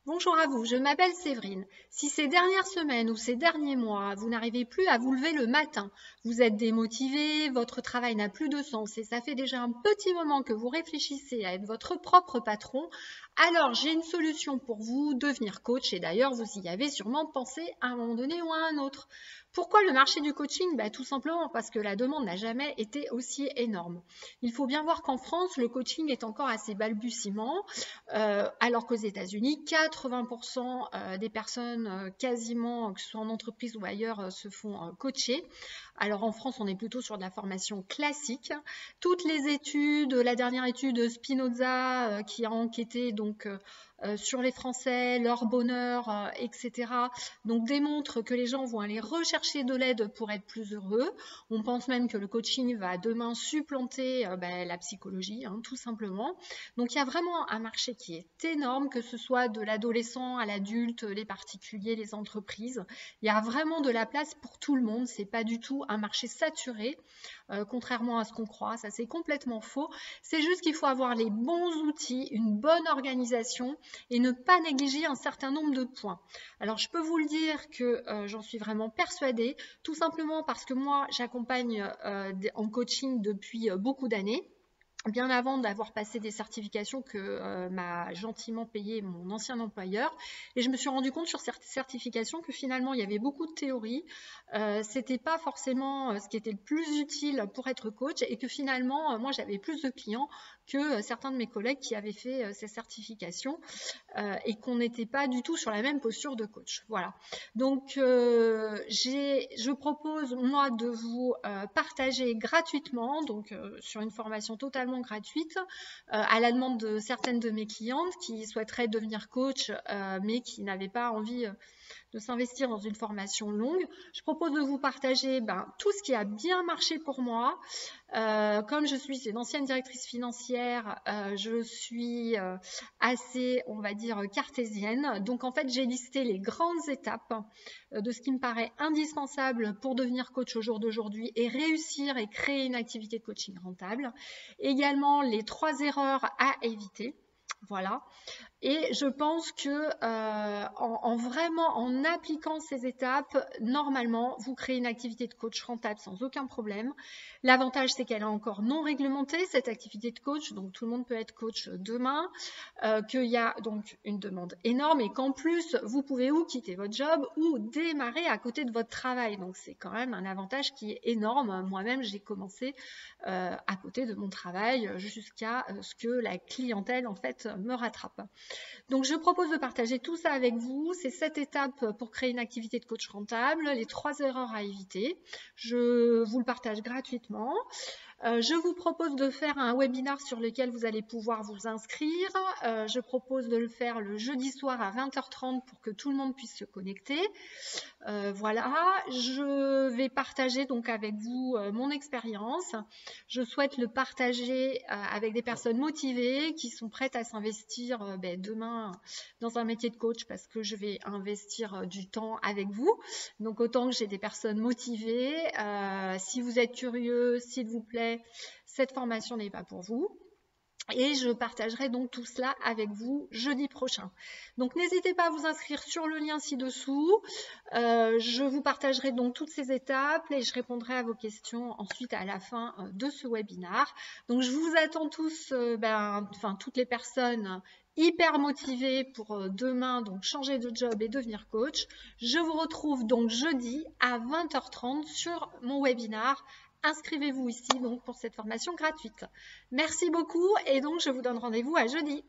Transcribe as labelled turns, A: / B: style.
A: Bonjour à vous, je m'appelle Séverine. Si ces dernières semaines ou ces derniers mois, vous n'arrivez plus à vous lever le matin, vous êtes démotivé, votre travail n'a plus de sens et ça fait déjà un petit moment que vous réfléchissez à être votre propre patron, alors j'ai une solution pour vous, devenir coach et d'ailleurs vous y avez sûrement pensé à un moment donné ou à un autre. Pourquoi le marché du coaching? Tout simplement parce que la demande n'a jamais été aussi énorme. Il faut bien voir qu'en France, le coaching est encore à ses balbutiements. Alors qu'aux États-Unis, 80% des personnes quasiment, que ce soit en entreprise ou ailleurs, se font coacher. Alors en France, on est plutôt sur de la formation classique. Toutes les études, la dernière étude Spinoza qui a enquêté donc sur les Français, leur bonheur, etc. Donc démontre que les gens vont aller rechercher de l'aide pour être plus heureux. On pense même que le coaching va demain supplanter la psychologie, tout simplement. Donc il y a vraiment un marché qui est énorme, que ce soit de l'adolescent à l'adulte, les particuliers, les entreprises. Il y a vraiment de la place pour tout le monde. C'est pas du tout un marché saturé, contrairement à ce qu'on croit. Ça, c'est complètement faux. C'est juste qu'il faut avoir les bons outils, une bonne organisation et ne pas négliger un certain nombre de points. Alors, je peux vous le dire que j'en suis vraiment persuadée, tout simplement parce que moi, j'accompagne en coaching depuis beaucoup d'années, bien avant d'avoir passé des certifications que m'a gentiment payé mon ancien employeur. Et je me suis rendu compte sur cette certification que finalement, il y avait beaucoup de théorie. C'était pas forcément ce qui était le plus utile pour être coach et que finalement, moi, j'avais plus de clients que certains de mes collègues qui avaient fait ces certifications et qu'on n'était pas du tout sur la même posture de coach. Voilà. Donc, je propose, moi, de vous partager gratuitement, donc sur une formation totalement gratuite, à la demande de certaines de mes clientes qui souhaiteraient devenir coach, mais qui n'avaient pas envie de s'investir dans une formation longue. Je propose de vous partager tout ce qui a bien marché pour moi. Comme je suis une ancienne directrice financière, je suis assez, on va dire, cartésienne. Donc en fait, j'ai listé les grandes étapes de ce qui me paraît indispensable pour devenir coach au jour d'aujourd'hui et réussir et créer une activité de coaching rentable. Également, les 3 erreurs à éviter. Voilà. Et je pense que vraiment en appliquant ces étapes, normalement, vous créez une activité de coach rentable sans aucun problème. L'avantage, c'est qu'elle est encore non réglementée, cette activité de coach, donc tout le monde peut être coach demain, qu'il y a donc une demande énorme et qu'en plus, vous pouvez ou quitter votre job ou démarrer à côté de votre travail. Donc c'est quand même un avantage qui est énorme. Moi-même, j'ai commencé à côté de mon travail jusqu'à ce que la clientèle en fait me rattrape. Donc je propose de partager tout ça avec vous, ces 7 étapes pour créer une activité de coach rentable, les 3 erreurs à éviter. Je vous le partage gratuitement. Je vous propose de faire un webinar sur lequel vous allez pouvoir vous inscrire. Je propose de le faire le jeudi soir à 20h30 pour que tout le monde puisse se connecter. Voilà, je vais partager donc avec vous mon expérience. Je souhaite le partager avec des personnes motivées qui sont prêtes à s'investir demain dans un métier de coach parce que je vais investir du temps avec vous. Donc autant que j'ai des personnes motivées. Si vous êtes curieux, s'il vous plaît, cette formation n'est pas pour vous. Et je partagerai donc tout cela avec vous jeudi prochain. Donc n'hésitez pas à vous inscrire sur le lien ci-dessous. Je vous partagerai donc toutes ces étapes et je répondrai à vos questions ensuite à la fin de ce webinar. Donc je vous attends tous, toutes les personnes hyper motivées pour demain donc changer de job et devenir coach. Je vous retrouve donc jeudi à 20h30 sur mon webinar. Inscrivez-vous ici donc pour cette formation gratuite. Merci beaucoup et donc je vous donne rendez-vous à jeudi.